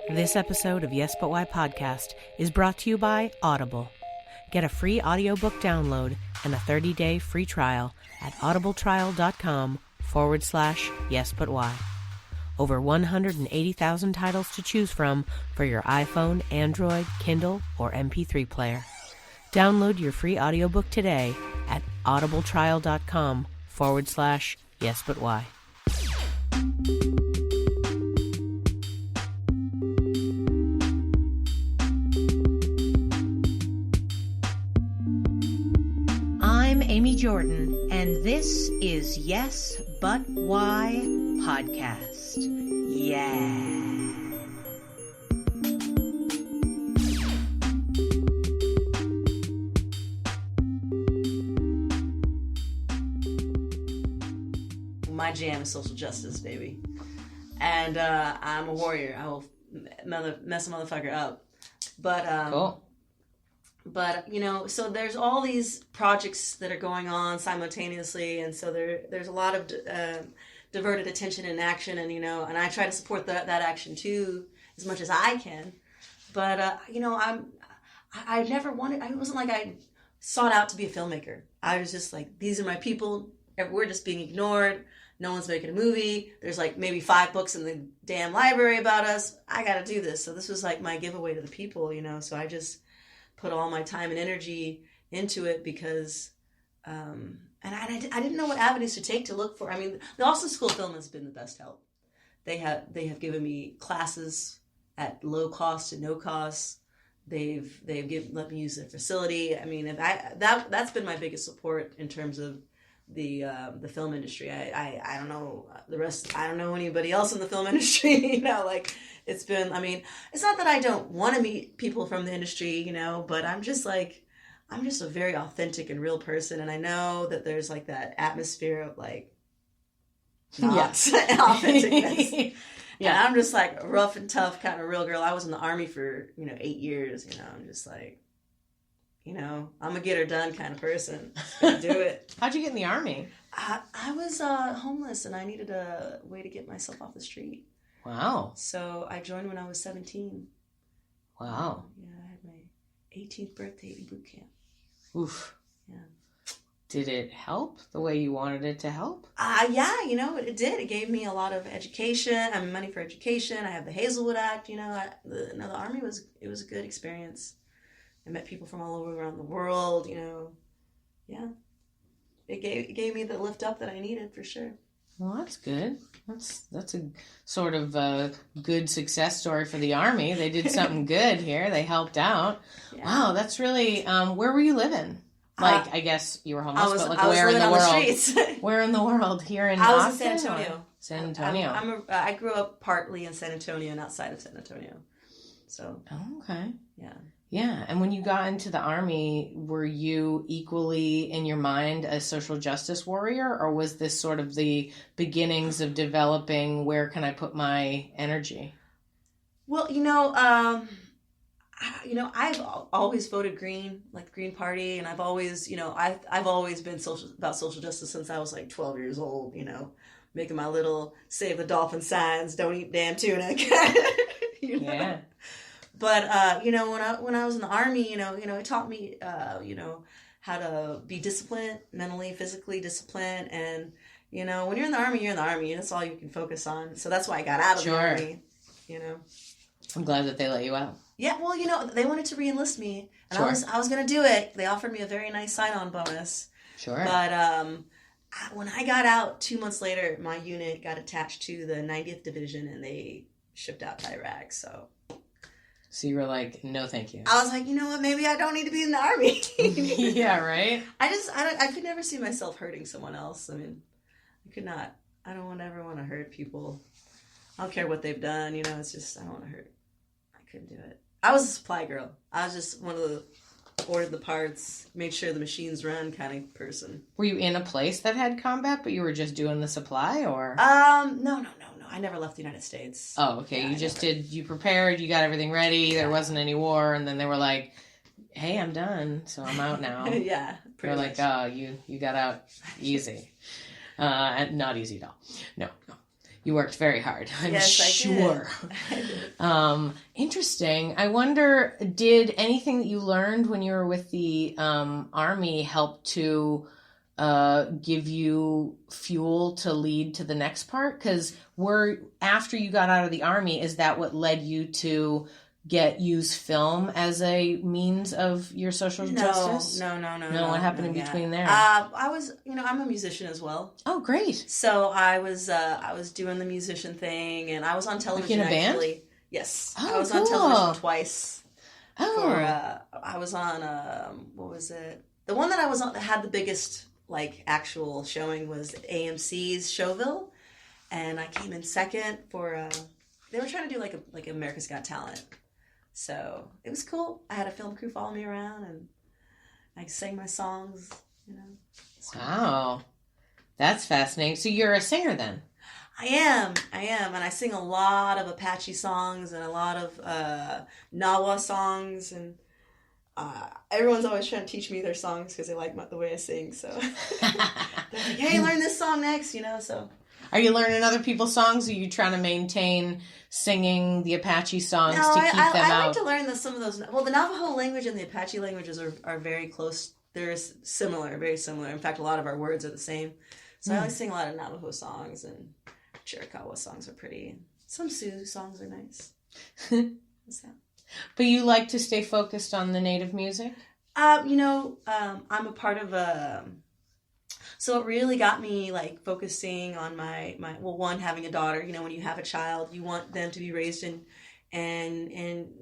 This episode of Yes But Why podcast is brought to you by Audible. Get a free audiobook download and a 30-day free trial at audibletrial.com/yesbutwhy. Over 180,000 titles to choose from for your iPhone, Android, Kindle, or MP3 player. Download your free audiobook today at audibletrial.com/yesbutwhy. I'm Amy Jordan, and this is Yes But Why podcast. Yeah. My jam is social justice, baby. And I'm a warrior. I will mess a motherfucker up. But cool. But so there's all these projects that are going on simultaneously, and so there's a lot of diverted attention and action, and and I try to support that action too as much as I can. But I never wanted. I wasn't like I sought out to be a filmmaker. I was just like, these are my people. We're just being ignored. No one's making a movie. There's like maybe 5 books in the damn library about us. I got to do this. So this was like my giveaway to the people, So I just put all my time and energy into it because, and I didn't know what avenues to take to look for. I mean, the Austin School of Film has been the best help. They have given me classes at low cost and no cost. Let me use their facility. I mean, that's been my biggest support in terms of the film industry. I don't know the rest. I don't know anybody else in the film industry. It's been. I mean, it's not that I don't want to meet people from the industry, but I'm just a very authentic and real person, and I know that there's like that atmosphere of like authenticness. Yeah, and I'm just like a rough and tough kind of real girl. I was in the Army for 8 years. I'm just like, I'm a get her done kind of person. Gonna do it. How'd you get in the Army? I was homeless and I needed a way to get myself off the street. Wow. So I joined when I was 17. Wow. Yeah, I had my 18th birthday in boot camp. Oof. Yeah. Did it help the way you wanted it to help? Yeah, it did. It gave me a lot of education. Money for education. I have the Hazelwood Act. The Army was a good experience. I met people from all over around the world. Yeah. It gave me the lift up that I needed for sure. Well, that's good. That's a sort of a good success story for the Army. They did something good here. They helped out. Yeah. Wow, that's really. Where were you living? I guess you were homeless, but where in the world? The where in the world? Here in Austin? I was in San Antonio. San Antonio. I grew up partly in San Antonio and outside of San Antonio. So. Oh, okay. Yeah. Yeah, and when you got into the Army, were you equally in your mind a social justice warrior, or was this sort of the beginnings of developing where can I put my energy? Well, I've always voted Green, like the Green Party, and I've always, I've always been about social justice since I was like 12 years old. Making my little save the dolphin signs, don't eat damn tuna. Yeah. But when I was in the Army, it taught me how to be disciplined, mentally, physically disciplined, and when you're in the Army, you're in the Army, and that's all you can focus on. So that's why I got out of the Army. I'm glad that they let you out. Yeah, well, they wanted to re-enlist me, and sure. I was gonna do it. They offered me a very nice sign-on bonus. Sure. But when I got out 2 months later, my unit got attached to the 90th Division, and they shipped out to Iraq. So you were like, no, thank you. I was like, you know what? Maybe I don't need to be in the Army. Yeah, right? I could never see myself hurting someone else. I mean, I could not. I don't ever want to hurt people. I don't care what they've done. It's just, I don't want to hurt. I couldn't do it. I was a supply girl. I was just one of the ordered the parts, made sure the machines run kind of person. Were you in a place that had combat, but you were just doing the supply, or? No. I never left the United States. Oh, okay. Yeah, you prepared, you got everything ready, there wasn't any war, and then they were like, hey, I'm done, so I'm out now. Yeah. They're like, oh, you got out easy. Not easy at all. No. You worked very hard, I'm Yes, sure. I did. Interesting. I wonder, did anything that you learned when you were with the Army help to give you fuel to lead to the next part? Because after you got out of the Army, is that what led you to use film as a means of your social justice? No. What happened in between there? I was, I'm a musician as well. Oh, great. So I was doing the musician thing, and I was on television. Like in a band? Actually. Yes. Oh, I was cool. on television twice. Oh. I was on what was it? The one that I was on that had the biggest actual showing was AMC's Showville, and I came in second for. They were trying to do like America's Got Talent. So it was cool. I had a film crew follow me around, and I sang my songs, So. Wow. That's fascinating. So you're a singer then? I am, and I sing a lot of Apache songs and a lot of Nawa songs, and everyone's always trying to teach me their songs because they like the way I sing, so they're like, hey, learn this song next, so. Are you learning other people's songs, or are you trying to maintain singing the Apache songs to keep them out? I like to learn some of those. Well, the Navajo language and the Apache languages are very close. They're similar, very similar. In fact, a lot of our words are the same. So I always sing a lot of Navajo songs, and Chiricahua songs are pretty. Some Sioux songs are nice. What's that? But you like to stay focused on the native music? I'm a part of a... So it really got me focusing on my one, having a daughter. When you have a child, you want them to be raised and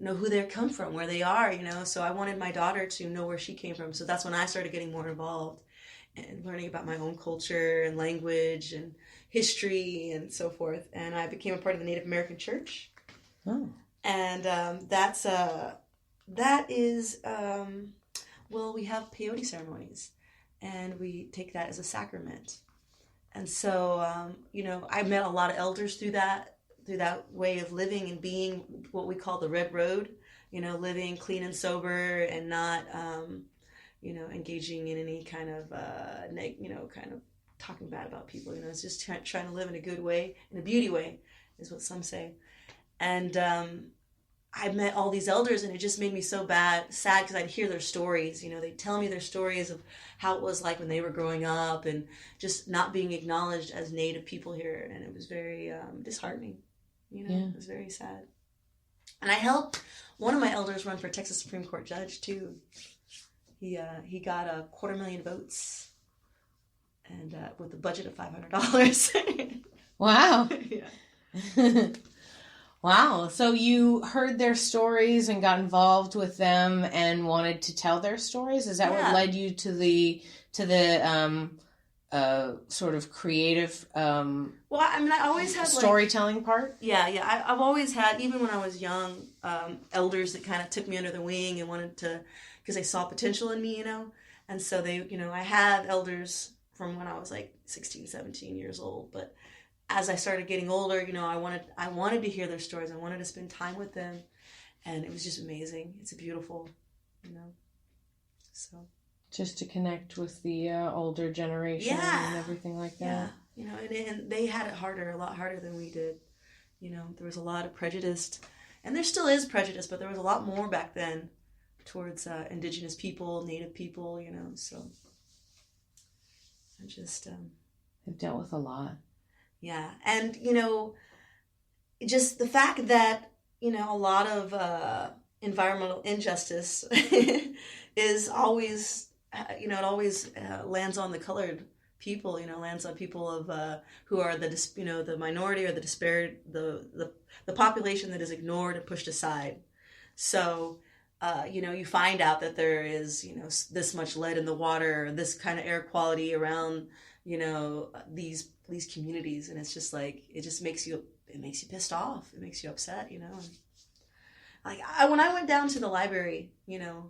know who they come from, where they are, So I wanted my daughter to know where she came from. So that's when I started getting more involved and learning about my own culture and language and history and so forth. And I became a part of the Native American Church. Oh. And we have peyote ceremonies. And we take that as a sacrament. And so, I met a lot of elders through that way of living and being what we call the Red Road, living clean and sober and not, engaging in any kind of, kind of talking bad about people. It's just trying to live in a good way, in a beauty way, is what some say. And I met all these elders, and it just made me so sad because I'd hear their stories. They'd tell me their stories of how it was like when they were growing up and just not being acknowledged as Native people here. And it was very disheartening. It was very sad. And I helped one of my elders run for Texas Supreme Court judge, too. He got 250,000 votes and with a budget of $500. Wow. Yeah. Wow. So you heard their stories and got involved with them and wanted to tell their stories? Is that what led you to the sort of creative I always had storytelling part? Yeah. I've always had, even when I was young, elders that kind of took me under their wing and wanted to, because they saw potential in me, And so they, I had elders from when I was 16, 17 years old, but as I started getting older, I wanted to hear their stories. I wanted to spend time with them, and it was just amazing. It's beautiful, So just to connect with the older generation and everything like that. Yeah, and they had it a lot harder than we did. There was a lot of prejudice, and there still is prejudice, but there was a lot more back then towards indigenous people, Native people. So I just they've dealt with a lot. Yeah, and just the fact that a lot of environmental injustice is always it always lands on the colored people. Lands on people of who are the minority or the population that is ignored and pushed aside. So you find out that there is this much lead in the water, or this kind of air quality around these communities, and it's just it makes you pissed off. It makes you upset, and when I went down to the library,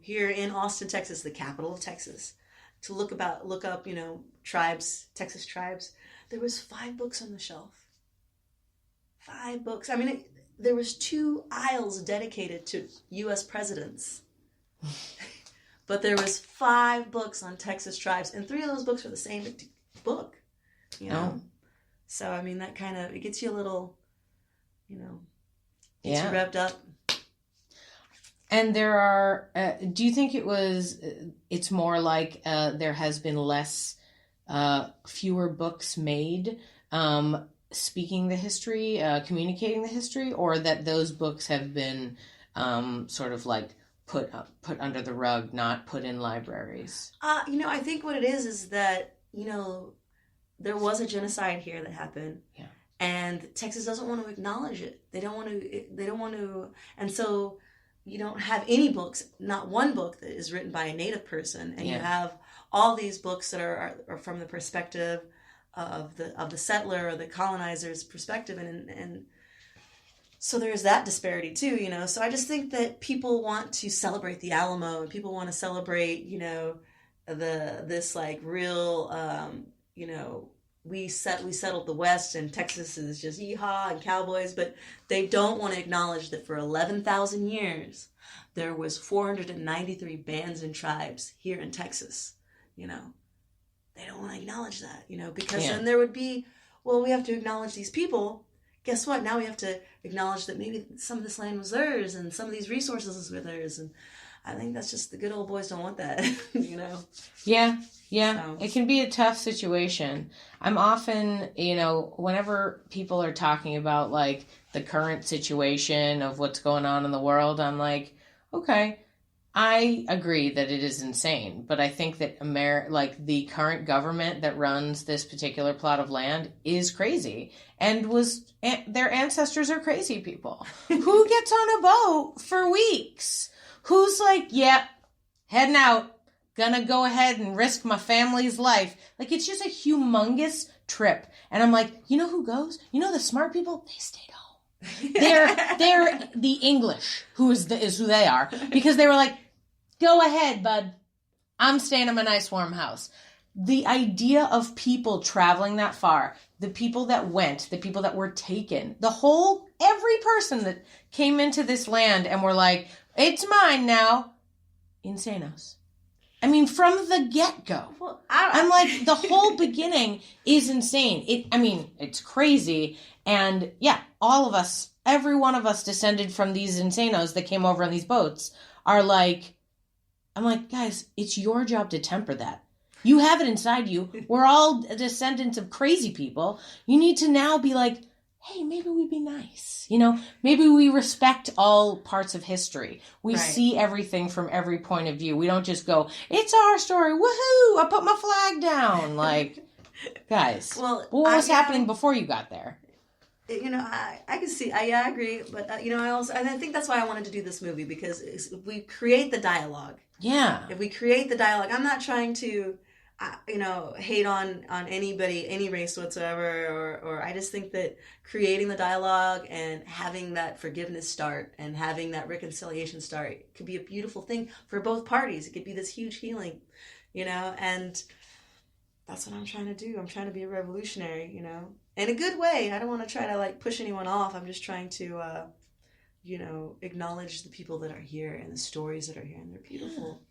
here in Austin, Texas, the capital of Texas, to look up, tribes, Texas tribes, there was 5 books on the shelf. 5 books. I mean, there was 2 aisles dedicated to U.S. presidents. But there was 5 books on Texas tribes, and 3 of those books were the same book. So, I mean, that kind of, it gets you a little, you know, gets Yeah. you revved up. And there are, do you think it's more like there has been fewer books made speaking the history, communicating the history, or that those books have been sort of like put under the rug, not put in libraries? You know, I think what it is that, you know, there was a genocide here that happened. Yeah. And Texas doesn't want to acknowledge it. They don't want to, and so you don't have any books, not one book that is written by a Native person, and you have all these books that are from the perspective of the settler or the colonizer's perspective, and so there's that disparity too, you know. So I just think that people want to celebrate the Alamo, and people want to celebrate, you know, this like real, you know, we settled the West, and Texas is just yeehaw and cowboys, but they don't want to acknowledge that for 11,000 years there was 493 bands and tribes here in Texas. You know, they don't want to acknowledge that, you know, because then there would be, well, we have to acknowledge these people. Guess what? Now we have to acknowledge that maybe some of this land was theirs and some of these resources were theirs, and I think that's just the good old boys don't want that, you know? Yeah. So. It can be a tough situation. I'm often, you know, whenever people are talking about like the current situation of what's going on in the world, I'm like, okay, I agree that it is insane, but I think that like the current government that runs this particular plot of land is crazy, and their ancestors are crazy people. Who gets on a boat for weeks? Who's like, yep, heading out, gonna go ahead and risk my family's life. Like, it's just a humongous trip. And I'm like, you know who goes? You know the smart people? They stayed home. They're the English is who they are, because they were like, go ahead, bud. I'm staying in my nice warm house. The idea of people traveling that far, the people that went, the people that were taken, every person that came into this land and were like, it's mine now. Insanos. I mean, from the get-go. Well, I'm like, the whole beginning is insane. It's crazy. And yeah, all of us, every one of us descended from these insanos that came over on these boats are like, I'm like, guys, it's your job to temper that. You have it inside you. We're all descendants of crazy people. You need to now be like, hey, maybe we be nice. You know, maybe we respect all parts of history. We see everything from every point of view. We don't just go, it's our story. Woohoo! I put my flag down. Like, guys, what was happening before you got there? You know, I can see, I agree, but, you know, I think that's why I wanted to do this movie, because if we create the dialogue. Yeah. If we create the dialogue, I'm not trying to, you know, hate on anybody, any race whatsoever, or I just think that creating the dialogue and having that forgiveness start and having that reconciliation start could be a beautiful thing for both parties. It could be this huge healing, you know, and that's what I'm trying to do. I'm trying to be a revolutionary, you know, in a good way. I don't want to try to like push anyone off. I'm just trying to, you know, acknowledge the people that are here and the stories that are here, and they're beautiful.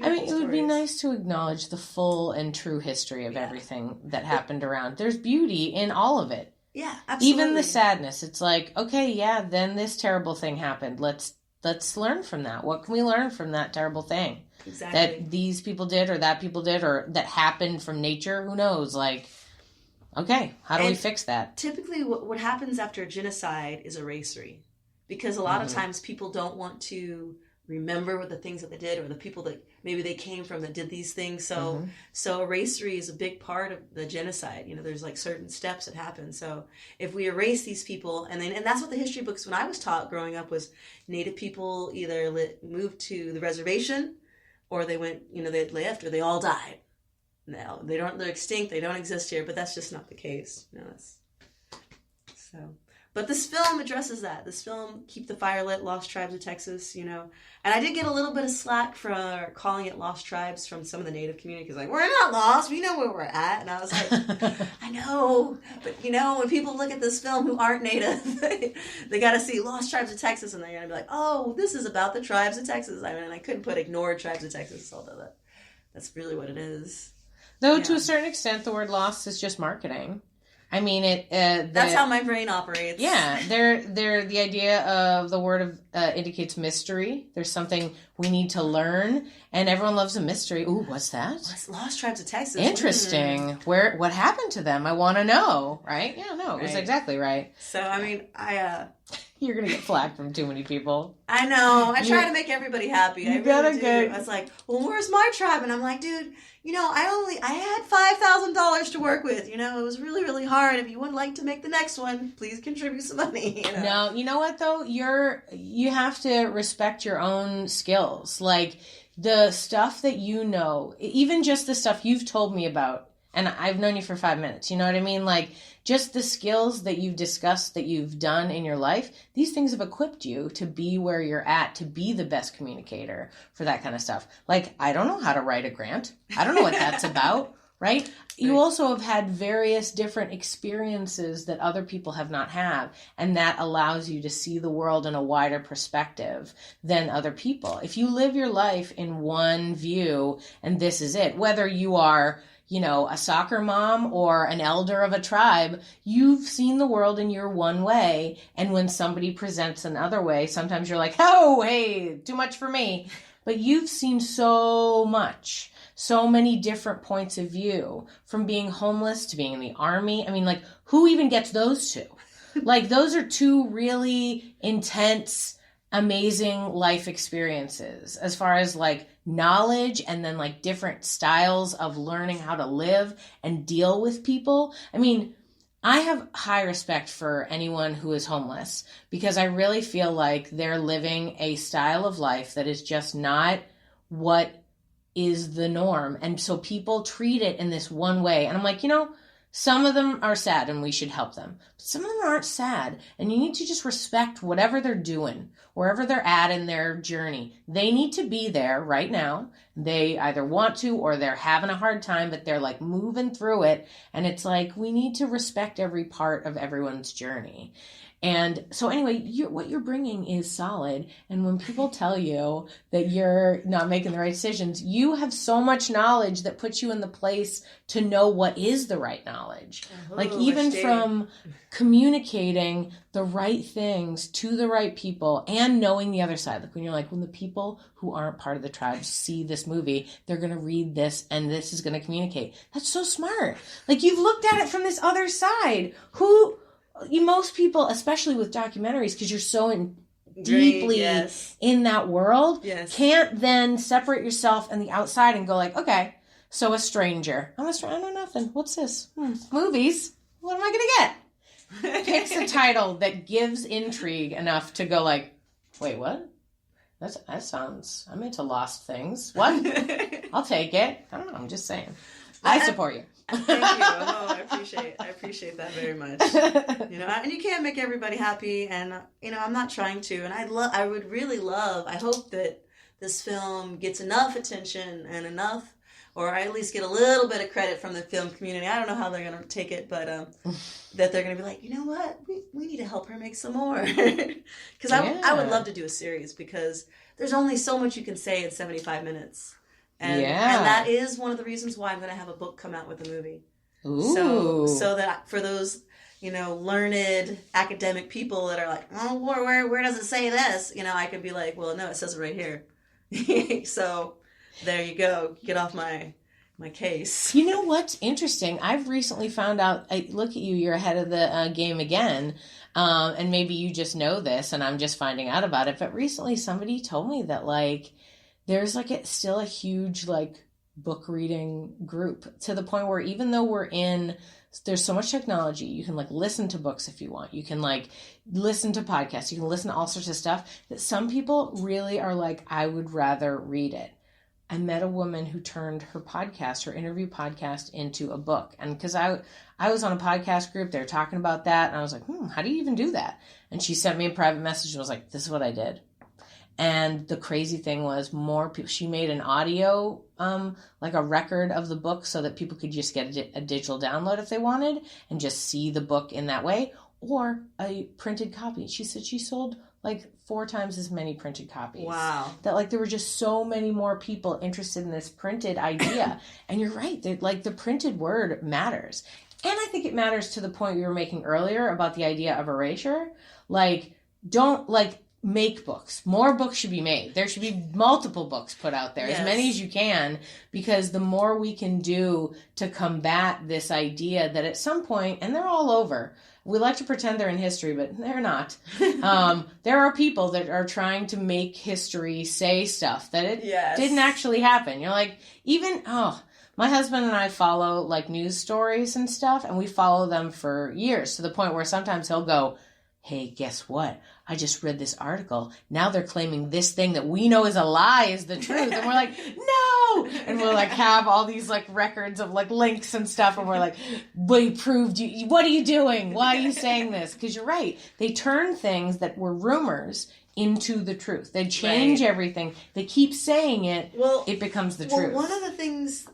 I mean, it would be nice to acknowledge the full and true history of everything that happened around. There's beauty in all of it. Yeah, absolutely. Even the sadness. It's like, okay, yeah, then this terrible thing happened. Let's learn from that. What can we learn from that terrible thing? Exactly. That these people did, or that people did, or that happened from nature? Who knows? Like, okay, how do we fix that? Typically, what happens after a genocide is erasure. Because a lot of times people don't want to remember what the things that they did, or the people that maybe they came from that did these things. So erasure is a big part of the genocide. You know, there's like certain steps that happen. So if we erase these people, and that's what the history books, when I was taught growing up, was Native people either moved to the reservation, or they went, you know, they left, or they all died. No, they're extinct. They don't exist here, but that's just not the case. You know, But this film addresses that. This film, Keep the Fire Lit, Lost Tribes of Texas, you know. And I did get a little bit of slack for calling it Lost Tribes from some of the Native community, because like, we're not lost, we know where we're at. And I was like, I know, but you know, when people look at this film who aren't Native, they got to see Lost Tribes of Texas, and they're going to be like, oh, this is about the tribes of Texas. I mean, I couldn't put Ignored Tribes of Texas, although that's really what it is. Though to a certain extent, the word lost is just marketing. I mean, that's how my brain operates. Yeah, they're the idea of the word indicates mystery. There's something we need to learn, and everyone loves a mystery. Ooh, what's that? Lost Tribes of Texas. Interesting. What happened to them? I want to know. Right? Yeah, no, it was exactly right. So I mean, You're gonna get flack from too many people. I know. I try to make everybody happy. I really do. I was like, well, where's my tribe? And I'm like, dude, I had $5,000 to work with. It was really, really hard. If you would like to make the next one, please contribute some money. No, you know what though? You have to respect your own skills. Like the stuff that even just the stuff you've told me about, and I've known you for 5 minutes. You know what I mean? Like just the skills that you've discussed that you've done in your life, these things have equipped you to be where you're at, to be the best communicator for that kind of stuff. Like, I don't know how to write a grant. I don't know what that's about, right? You also have had various different experiences that other people have not had, and that allows you to see the world in a wider perspective than other people. If you live your life in one view and this is it, whether you are a soccer mom or an elder of a tribe, you've seen the world in your one way. And when somebody presents another way, sometimes you're like, oh, hey, too much for me. But you've seen so much, so many different points of view, from being homeless to being in the army. I mean, like, who even gets those two? Like, those are two really intense, amazing life experiences as far as like knowledge, and then like different styles of learning how to live and deal with people. I mean, I have high respect for anyone who is homeless, because I really feel like they're living a style of life that is just not what is the norm. And so people treat it in this one way. And I'm like, some of them are sad and we should help them. But some of them aren't sad. And you need to just respect whatever they're doing, wherever they're at in their journey. They need to be there right now. They either want to or they're having a hard time, but they're like moving through it. And it's like, we need to respect every part of everyone's journey. And so anyway, what you're bringing is solid. And when people tell you that you're not making the right decisions, you have so much knowledge that puts you in the place to know what is the right knowledge. Like even from communicating the right things to the right people and knowing the other side. Like when the people who aren't part of the tribe see this movie, they're going to read this and this is going to communicate. That's so smart. Like you've looked at it from this other side. Most people, especially with documentaries, because you're so deeply in that world, can't then separate yourself and the outside and go like, okay, so a stranger. I know nothing. What's this? Movies. What am I going to get? Picks a title that gives intrigue enough to go like, wait, what? That sounds, I'm into lost things. What? I'll take it. I don't know. I'm just saying. I support you. Thank you. Oh, I appreciate that very much. And you can't make everybody happy, and I'm not trying to. And I would really love. I hope that this film gets enough attention and enough, or I at least get a little bit of credit from the film community. I don't know how they're going to take it, but that they're going to be like, you know what, we need to help her make some more. Because I would love to do a series, because there's only so much you can say in 75 minutes. And that is one of the reasons why I'm going to have a book come out with a movie. Ooh. So that for those, learned academic people that are like, oh, where does it say this? I could be like, well, no, it says it right here. So there you go. Get off my case. You know what's interesting? I've recently found out, look at you, you're ahead of the game again. And maybe you just know this and I'm just finding out about it. But recently somebody told me that there's still a huge book reading group, to the point where even though there's so much technology, you can listen to books if you want. You can listen to podcasts. You can listen to all sorts of stuff, that some people really are like, I would rather read it. I met a woman who turned her interview podcast into a book. And because I was on a podcast group, they were talking about that. And I was like, how do you even do that? And she sent me a private message and was like, this is what I did. And the crazy thing was, more people, she made an audio, a record of the book, so that people could just get a digital download if they wanted and just see the book in that way, or a printed copy. She said she sold 4 times as many printed copies. Wow. That there were just so many more people interested in this printed idea. And you're right. The printed word matters. And I think it matters to the point we were making earlier about the idea of erasure. Like, don't, like, make books. More books should be made. There should be multiple books put out there, as many as you can, because the more we can do to combat this idea that at some point, and they're all over, we like to pretend they're in history, but they're not. There are people that are trying to make history say stuff that it didn't actually happen. You're like, my husband and I follow like news stories and stuff, and we follow them for years to the point where sometimes he'll go, hey, guess what? I just read this article. Now they're claiming this thing that we know is a lie is the truth. And we're like, no! And we'll like have all these like records of like links and stuff. And we're like, we proved you. What are you doing? Why are you saying this? Because you're right. They turn things that were rumors into the truth. They change everything. They keep saying it. Well, it becomes the truth. One of the things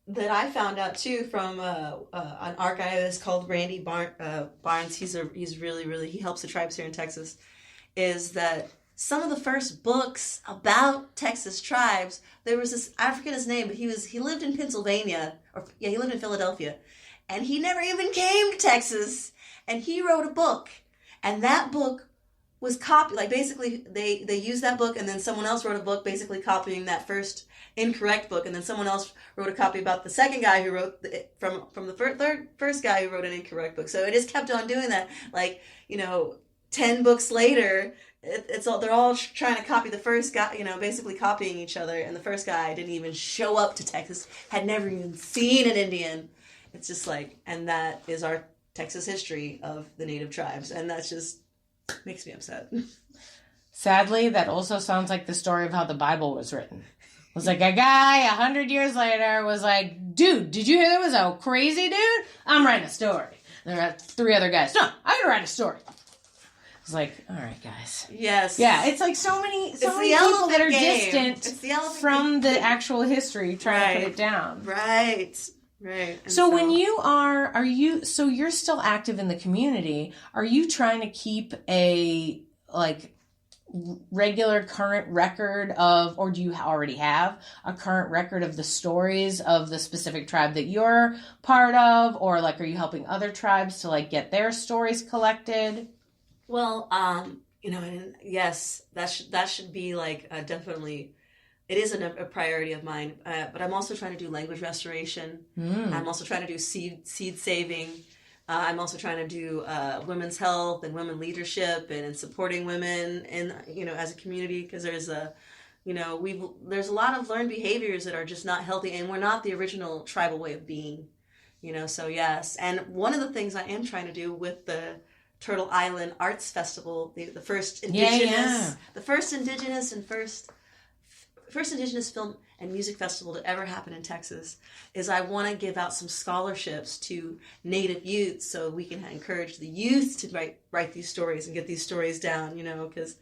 that I found out too from an archivist called Randy Barnes, he's really he helps the tribes here in Texas, is that some of the first books about Texas tribes, there was this, I forget his name, but he lived in Pennsylvania, he lived in Philadelphia, and he never even came to Texas, and he wrote a book, and that book was copied, like basically they used that book, and then someone else wrote a book basically copying that first incorrect book, and then someone else wrote a copy about the second guy who wrote from the first guy who wrote an incorrect book. So it just kept on doing that. Like, 10 books later, they're all trying to copy the first guy, basically copying each other. And the first guy didn't even show up to Texas, had never even seen an Indian. It's just like, and that is our Texas history of the native tribes, and that's just makes me upset. Sadly, that also sounds like the story of how the Bible was written. It was like a guy 100 years later was like, dude, did you hear there was a crazy dude? I'm writing a story. And there are 3 other guys. No, I'm going to write a story. It's like, all right, guys. Yes. Yeah, it's like so many people that are distant from the actual history trying to put it down. Right. And so when so you're still active in the community. Are you trying to keep a regular current record of, or do you already have a current record of the stories of the specific tribe that you're part of? Or like, are you helping other tribes to like get their stories collected? Well, yes, that should be like definitely, it is a priority of mine, but I'm also trying to do language restoration. I'm also trying to do seed saving. I'm also trying to do women's health and women leadership and supporting women and as a community, because there's there's a lot of learned behaviors that are just not healthy, and we're not the original tribal way of being, so yes. And one of the things I am trying to do with the Turtle Island Arts Festival, the first indigenous, first indigenous film and music festival to ever happen in Texas, is I want to give out some scholarships to Native youth so we can encourage the youth to write these stories and get these stories down, because,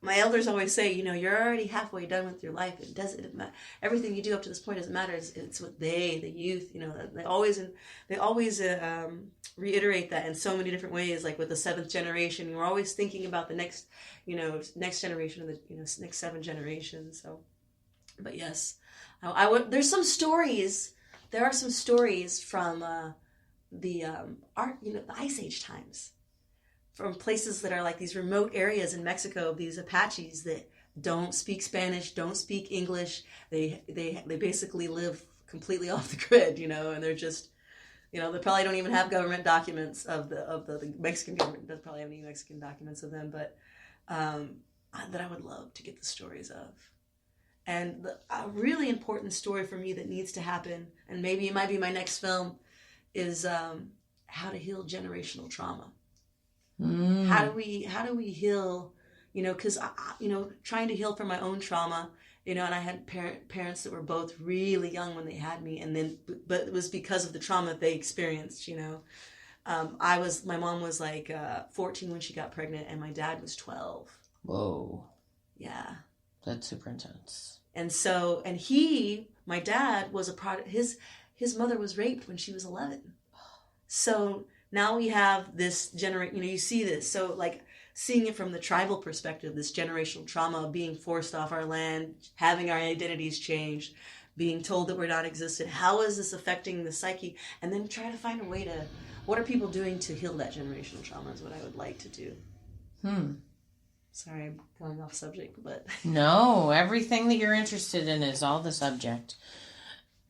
my elders always say, you're already halfway done with your life. It doesn't matter. Everything you do up to this point doesn't matter. It's what the youth, they always reiterate that in so many different ways. Like with the 7th generation, we're always thinking about the next generation of the, next 7 generations. So, but yes, there's some stories. There are some stories from the Ice Age times, from places that are like these remote areas in Mexico, these Apaches that don't speak Spanish, don't speak English. They basically live completely off the grid, and they're just, they probably don't even have government documents of the Mexican government. Doesn't probably have any Mexican documents of them, but that I would love to get the stories of. And a really important story for me that needs to happen, and maybe it might be my next film, is how to heal generational trauma. How do we heal, because trying to heal from my own trauma, and I had parents that were both really young when they had me, but it was because of the trauma that they experienced. My mom was like 14 when she got pregnant, and my dad was 12. Whoa. Yeah. That's super intense. And so, my dad was a product, his mother was raped when she was 11. So now we have this generation, you see this. So like seeing it from the tribal perspective, this generational trauma of being forced off our land, having our identities changed, being told that we're not existent. How is this affecting the psyche? And then try to find a way to, what are people doing to heal that generational trauma is what I would like to do. Sorry, I'm going off subject, but... No, everything that you're interested in is all the subject.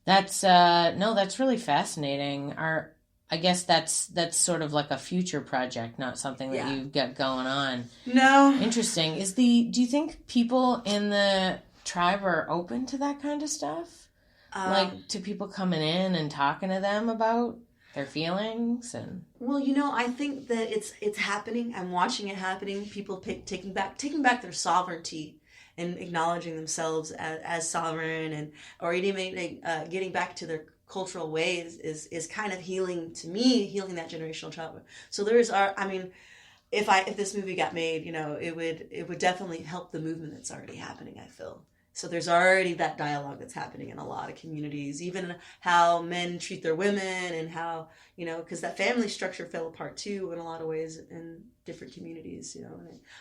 That's really fascinating. I guess that's sort of like a future project, not something that you've got going on. No. Interesting. Do you think people in the tribe are open to that kind of stuff? Like to people coming in and talking to them about their feelings and... Well, I think that it's happening. I'm watching it happening. People taking back their sovereignty and acknowledging themselves as sovereign, or even getting back to their cultural ways is kind of healing to me, healing that generational trauma. So if this movie got made, it would definitely help the movement that's already happening, I feel. So there's already that dialogue that's happening in a lot of communities, even how men treat their women and how, because that family structure fell apart too in a lot of ways in different communities,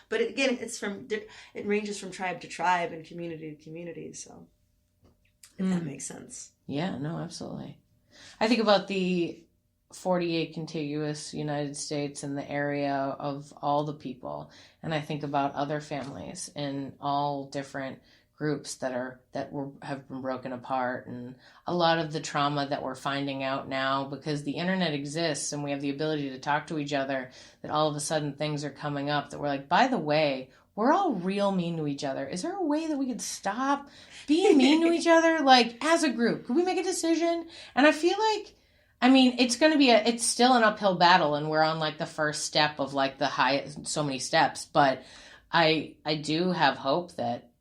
But again, it ranges from tribe to tribe and community to community. So if that makes sense. Yeah, no, absolutely. I think about the 48 contiguous United States and the area of all the people. And I think about other families in all different groups that have been broken apart, and a lot of the trauma that we're finding out now because the internet exists and we have the ability to talk to each other, that all of a sudden things are coming up that we're like, by the way, we're all real mean to each other. Is there a way that we could stop being mean to each other? Like, as a group, could we make a decision? And I feel like, it's still an uphill battle, and we're on like the first step of like the so many steps. But I do have hope that,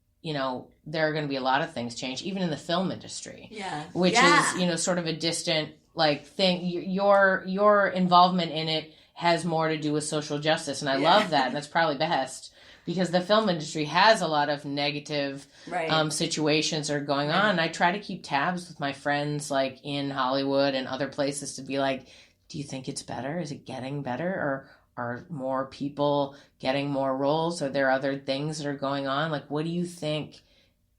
there are going to be a lot of things change, even in the film industry. Yeah. Which is, sort of a distant like thing. Your involvement in it has more to do with social justice, and I love that, and that's probably best. Because the film industry has a lot of negative situations that are going on. And I try to keep tabs with my friends like in Hollywood and other places to be like, do you think it's better? Is it getting better? Or are more people getting more roles? Are there other things that are going on? Like, what do you think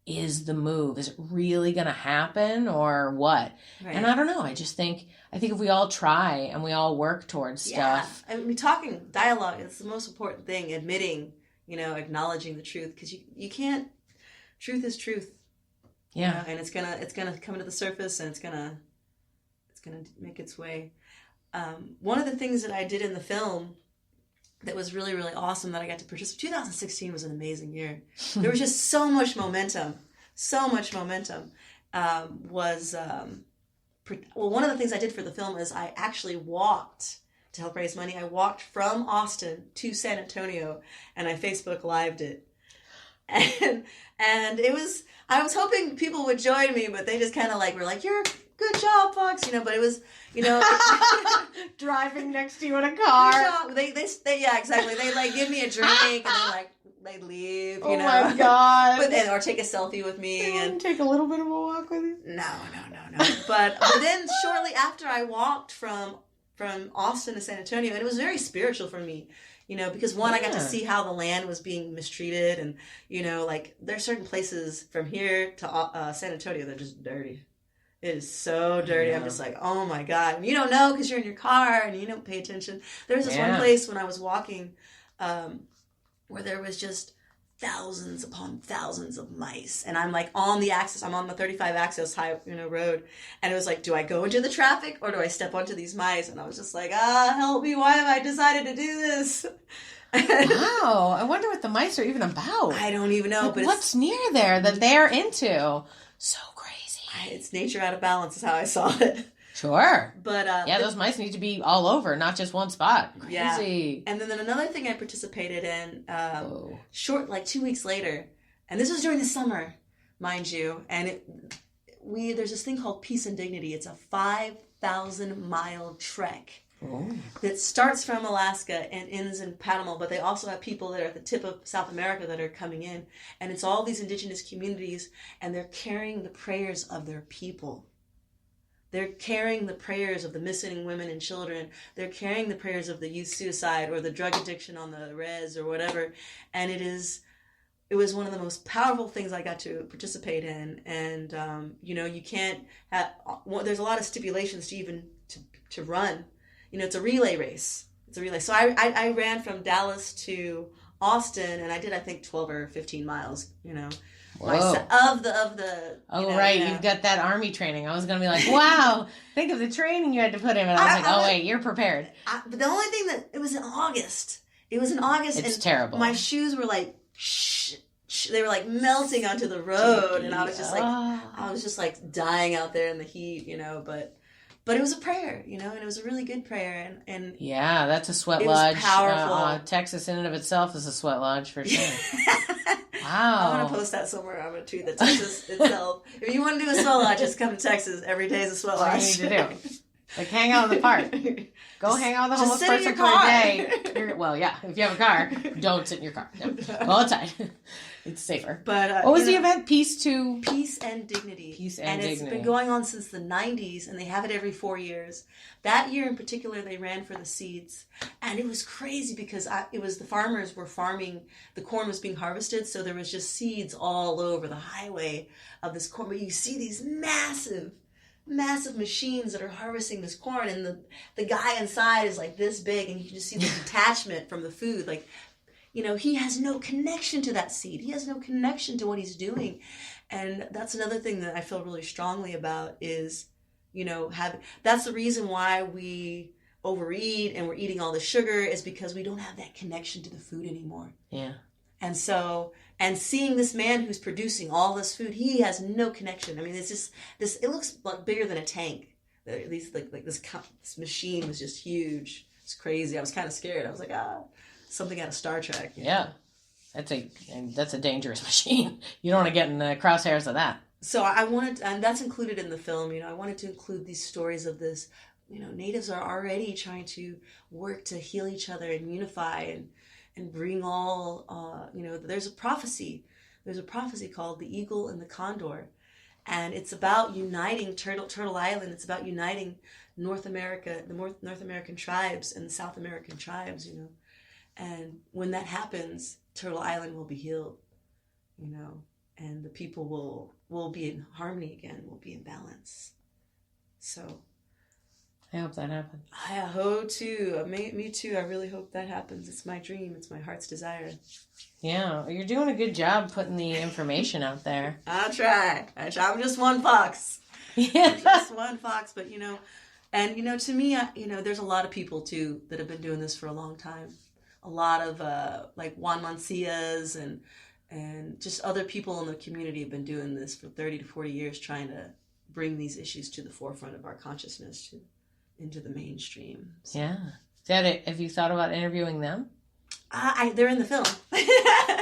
is the move? Is it really going to happen or what? Right. And I don't know. I think if we all try and we all work towards stuff. Talking dialogue is the most important thing, admitting, acknowledging the truth, because you can't. Truth is truth. Yeah, and it's gonna come to the surface, and it's gonna make its way. One of the things that I did in the film that was really, really awesome that I got to participate. 2016 was an amazing year. There was just so much momentum. One of the things I did for the film is I actually walked. To help raise money, I walked from Austin to San Antonio, and I Facebook Lived it. And it was, I was hoping people would join me, but they just kind of were like, "You're good job, Fox," but it was, driving next to you in a car. They yeah, exactly. They give me a drink and they leave, Oh my God. Or take a selfie with me and take a little bit of a walk with you. No. But then shortly after I walked from Austin to San Antonio, and it was very spiritual for me, because I got to see how the land was being mistreated, and there's certain places from here to San Antonio that are just dirty. It is so dirty. I'm just like, oh my God. And you don't know because you're in your car and you don't pay attention. There was this one place when I was walking where there was just thousands upon thousands of mice, and I'm on the axis. I'm on the 35 axis high road, and it was like, do I go into the traffic or do I step onto these mice? And I was just like, help me, why have I decided to do this? Wow, I wonder what the mice are even about. I don't even know. But what's near there that they're into? So crazy. It's nature out of balance is how I saw it. Sure. But those mice need to be all over, not just one spot. Crazy. Yeah. And then another thing I participated in, short, 2 weeks later, and this was during the summer, mind you, and there's this thing called Peace and Dignity. It's a 5,000-mile trek that starts from Alaska and ends in Panama, but they also have people that are at the tip of South America that are coming in, and it's all these indigenous communities, and they're carrying the prayers of their people. They're carrying the prayers of the missing women and children. They're carrying the prayers of the youth suicide or the drug addiction on the res or whatever. And it is it was one of the most powerful things I got to participate in. And, you can't have, there's a lot of stipulations to even to run. It's a relay race. It's a relay. So I ran from Dallas to Austin, and I did, I think, 12 or 15 miles, of the. Oh, right. You've got that Army training. I was going to be like, wow, think of the training you had to put in. And I was like, wait, you're prepared. But the only thing it was in August. It's and terrible. My shoes were like, they were like melting onto the road. And I was just like dying out there in the heat, but it was a prayer, and it was a really good prayer. And yeah, that's a sweat lodge. Powerful. Texas in and of itself is a sweat lodge for sure. Wow. I'm going to post that somewhere. I'm going to tweet that Texas itself. If you want to do a sweat lodge, just come to Texas. Every day is a sweat lodge. What you need to do. Like, hang out in the park. Go hang out with a homeless person for a day. If you have a car, don't sit in your car. No. Go outside. It's safer. But what was the event? Peace and Dignity. Peace and Dignity. It's been going on since the 90s, and they have it every 4 years. That year in particular, they ran for the seeds. And it was crazy because the farmers were farming, the corn was being harvested, so there was just seeds all over the highway of this corn. But you see these massive machines that are harvesting this corn, and the guy inside is like this big, and you can just see the detachment from the food. Like, he has no connection to that seed. He has no connection to what he's doing. And that's another thing that I feel really strongly about is, that's the reason why we overeat and we're eating all the sugar, is because we don't have that connection to the food anymore. Yeah. And so, and seeing this man who's producing all this food, he has no connection. I mean, it's just this, it looks like bigger than a tank. These this machine was just huge. It's crazy. I was kind of scared. I was like, something out of Star Trek. Yeah. That's a dangerous machine. You don't want to get in the crosshairs of that. So I wanted, and that's included in the film, I wanted to include these stories of this, natives are already trying to work to heal each other and unify and bring all, there's a prophecy called The Eagle and the Condor. And it's about uniting Turtle Island. It's about uniting North America, the North American tribes and the South American tribes, And when that happens, Turtle Island will be healed, and the people will be in harmony again, will be in balance. So I hope that happens. I hope too. Me too. I really hope that happens. It's my dream. It's my heart's desire. Yeah, you're doing a good job putting the information out there. I'll try. I'm just one fox. Yeah. Just one fox, but and to me, there's a lot of people too that have been doing this for a long time. A lot of like Juan Mancias and just other people in the community have been doing this for 30 to 40 years, trying to bring these issues to the forefront of our consciousness, into the mainstream. So. Yeah. Have you thought about interviewing them? They're in the film.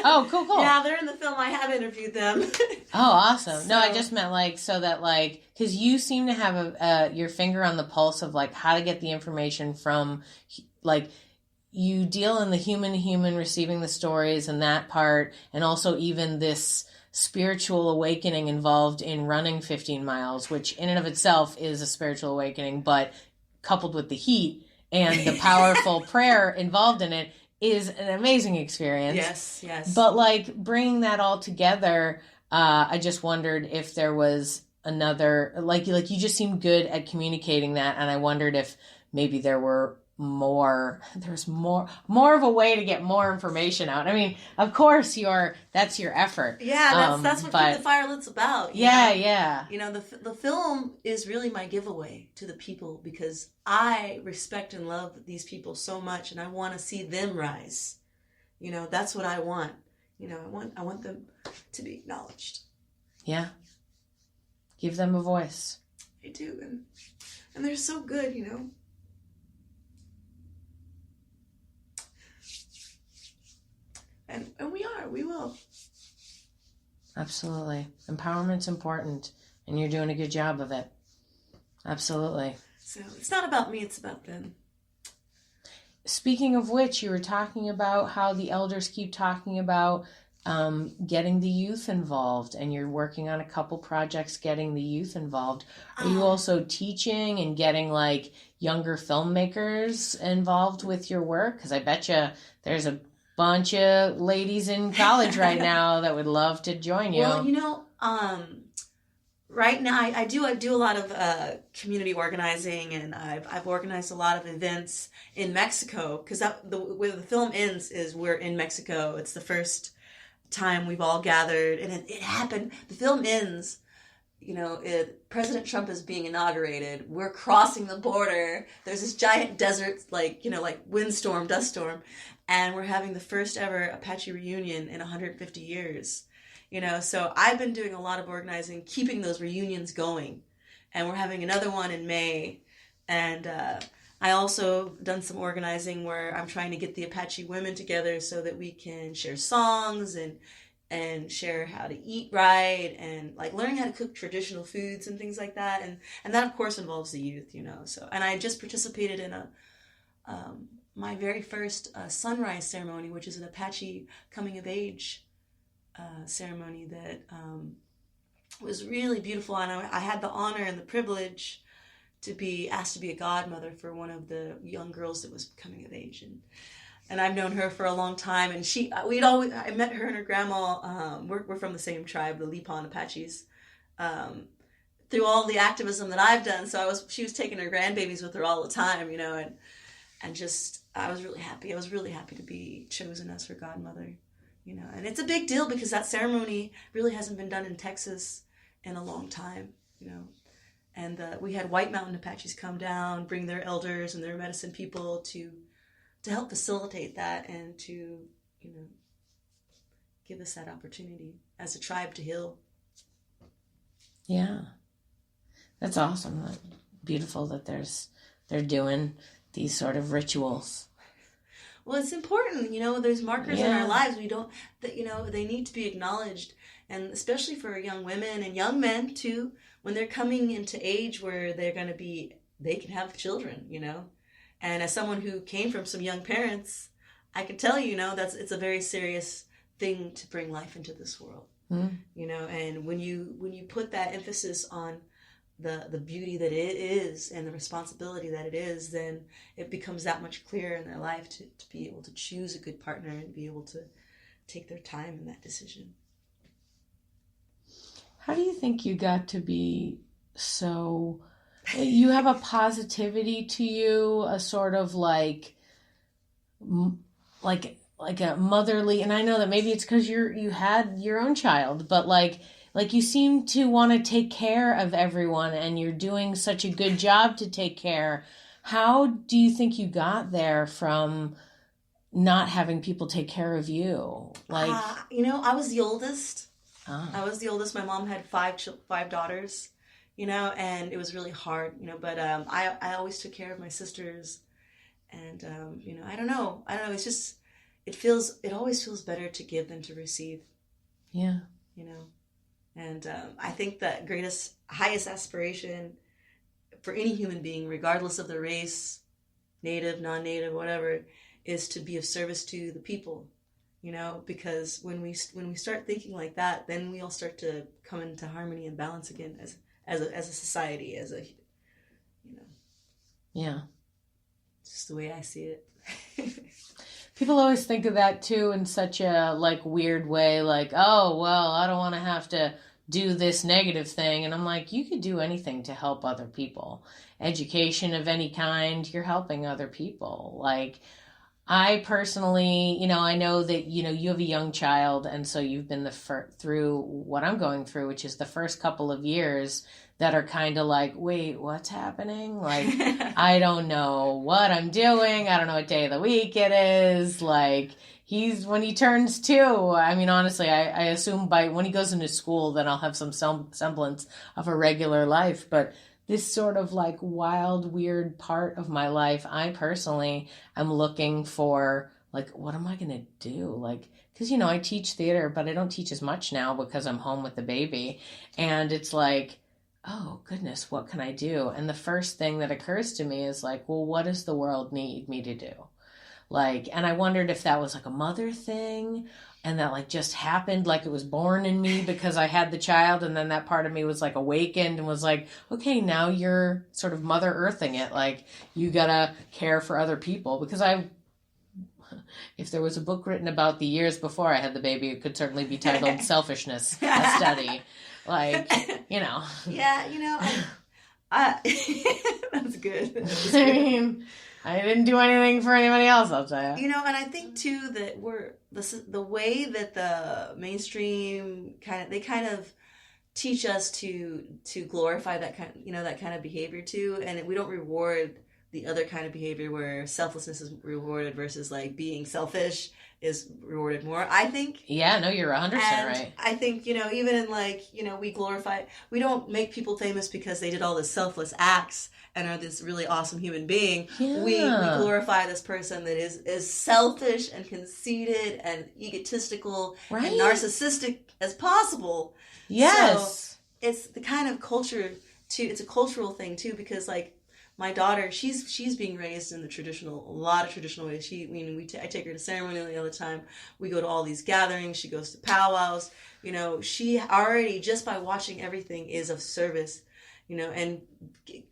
Oh, cool. Yeah, they're in the film. I have interviewed them. Oh, awesome. So, no, I just meant because you seem to have your finger on the pulse of how to get the information from you deal in the human receiving the stories and that part, and also even this spiritual awakening involved in running 15 miles, which in and of itself is a spiritual awakening, but coupled with the heat and the powerful prayer involved in it is an amazing experience. Yes. But bringing that all together, I just wondered if there was another, you just seemed good at communicating that, and I wondered if maybe there's more of a way to get more information out. I mean, of course that's your effort. Yeah, that's what Keep the Fire Lit's about. Yeah. The film is really my giveaway to the people, because I respect and love these people so much, and I want to see them rise. That's what I want. I want them to be acknowledged. Yeah. Give them a voice. I do, and they're so good, And we will. Absolutely. Empowerment's important, and you're doing a good job of it. Absolutely. So it's not about me, it's about them. Speaking of which, you were talking about how the elders keep talking about getting the youth involved, and you're working on a couple projects getting the youth involved. Are you also teaching and getting younger filmmakers involved with your work? Because I bet you there's a bunch of ladies in college right now that would love to join you. Well, right now I do a lot of community organizing, and I've organized a lot of events in Mexico, because where the film ends is we're in Mexico. It's the first time we've all gathered, and it happened. The film ends. President Trump is being inaugurated. We're crossing the border. There's this giant desert, like windstorm, dust storm, and we're having the first ever Apache reunion in 150 years. So I've been doing a lot of organizing, keeping those reunions going, and we're having another one in May. And I also done some organizing where I'm trying to get the Apache women together so that we can share songs and share how to eat right, and like learning how to cook traditional foods and things like that. And that of course involves the youth, So, and I just participated in my very first sunrise ceremony, which is an Apache coming of age ceremony that was really beautiful. And I had the honor and the privilege to be asked to be a godmother for one of the young girls that was coming of age. And I've known her for a long time, and I met her and her grandma. We're from the same tribe, the Lipan Apaches. Through all the activism that I've done, she was taking her grandbabies with her all the time, and just I was really happy. I was really happy to be chosen as her godmother, And it's a big deal because that ceremony really hasn't been done in Texas in a long time, And we had White Mountain Apaches come down, bring their elders and their medicine people to help facilitate that, and to, give us that opportunity as a tribe to heal. Yeah. That's awesome. That's beautiful that they're doing these sort of rituals. Well, it's important, there's markers in our lives they need to be acknowledged, and especially for young women and young men too, when they're coming into age where they can have children, And as someone who came from some young parents, I can tell you, it's a very serious thing to bring life into this world. And when you put that emphasis on the beauty that it is and the responsibility that it is, then it becomes that much clearer in their life to be able to choose a good partner and be able to take their time in that decision. How do you think you got to be so... You have a positivity to you, a sort of like a motherly, and I know that maybe it's because you had your own child, but like you seem to want to take care of everyone, and you're doing such a good job to take care. How do you think you got there from not having people take care of you? I was the oldest. I was the oldest. My mom had five daughters. And it was really hard, but I always took care of my sisters, and I don't know, it's just, it always feels better to give than to receive. Yeah. And I think that highest aspiration for any human being, regardless of the race, native, non-native, whatever, is to be of service to the people, because when we start thinking like that, then we all start to come into harmony and balance again as a society, Yeah. Just the way I see it. People always think of that too in such a weird way, oh, well, I don't want to have to do this negative thing. And I'm like, you could do anything to help other people. Education of any kind, you're helping other people. I personally, I know that, you have a young child, and so you've been through what I'm going through, which is the first couple of years that are kind of wait, what's happening? I don't know what I'm doing. I don't know what day of the week it is. When he turns 2, I mean, honestly, I assume when he goes into school, then I'll have some semblance of a regular life. But this sort of wild, weird part of my life, I personally am looking for, what am I going to do? Because, I teach theater, but I don't teach as much now because I'm home with the baby. And it's oh, goodness, what can I do? And the first thing that occurs to me is well, what does the world need me to do? And I wondered if that was a mother thing, and that just happened, it was born in me because I had the child, and then that part of me was awakened and was okay, now you're sort of mother earthing it. You gotta care for other people, because if there was a book written about the years before I had the baby, it could certainly be titled Selfishness, a Study. Like, you know. Yeah, you know, that's good. I mean, I didn't do anything for anybody else, I'll tell you. You know, and I think too that the way that the mainstream kind of teach us to glorify that kind of behavior too, and we don't reward the other kind of behavior where selflessness is rewarded versus like being selfish is rewarded more, I think. Yeah, no, you're 100% right. I think, you know, even in like, you know, we don't make people famous because they did all this selfless acts and are this really awesome human being. Yeah. We glorify this person that is selfish and conceited and egotistical Right. and narcissistic as possible. Yes. So it's the kind of culture too, it's a cultural thing too, because like my daughter, she's being raised in a lot of traditional ways. I take her to ceremony all the time. We go to all these gatherings. She goes to powwows. You know, she already, just by watching everything, is of service. You know, and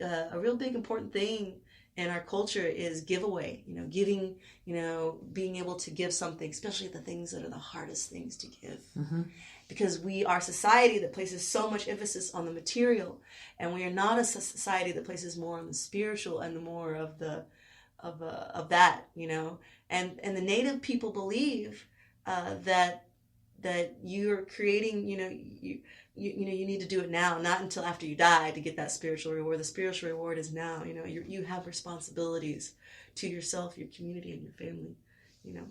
a real big important thing in our culture is giveaway. You know, giving. You know, being able to give something, especially the things that are the hardest things to give. Mm-hmm. Because we are a society that places so much emphasis on the material, and we are not a society that places more on the spiritual and the more of that, you know. And the Native people believe that you're creating, you know, you need to do it now, not until after you die to get that spiritual reward. The spiritual reward is now. You know, you have responsibilities to yourself, your community, and your family. You know,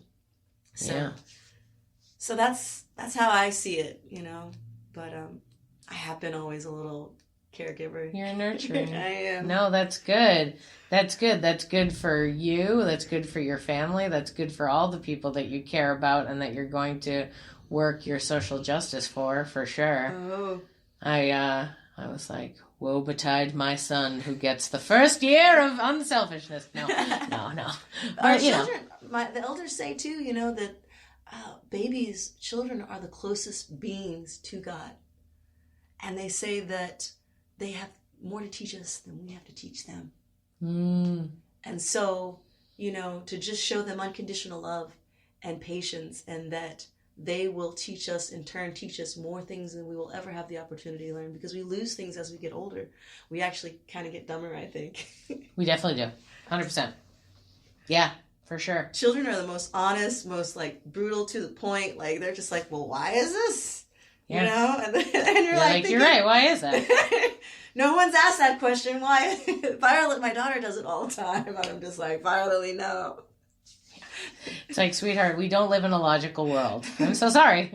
so. Yeah. So that's how I see it, you know. But I have been always a little caregiver. You're nurturing. I am. No, that's good. That's good. That's good for you. That's good for your family. That's good for all the people that you care about and that you're going to work your social justice for sure. Oh. I was like, woe betide my son who gets the first year of unselfishness. No. But, Our children, the elders say too, you know, that children are the closest beings to God. And they say that they have more to teach us than we have to teach them. Mm. And so, you know, to just show them unconditional love and patience, and that they will teach us more things than we will ever have the opportunity to learn, because we lose things as we get older. We actually kind of get dumber, I think. We definitely do. 100%. Yeah. For sure. Children are the most honest, most like brutal, to the point. Like they're just like, well, why is this? Yeah. You know, and you're like you're right. Why is that? No one's asked that question. Why? Violet, my daughter does it all the time, and I'm just like, Violet, no. It's like, sweetheart, we don't live in a logical world. I'm so sorry.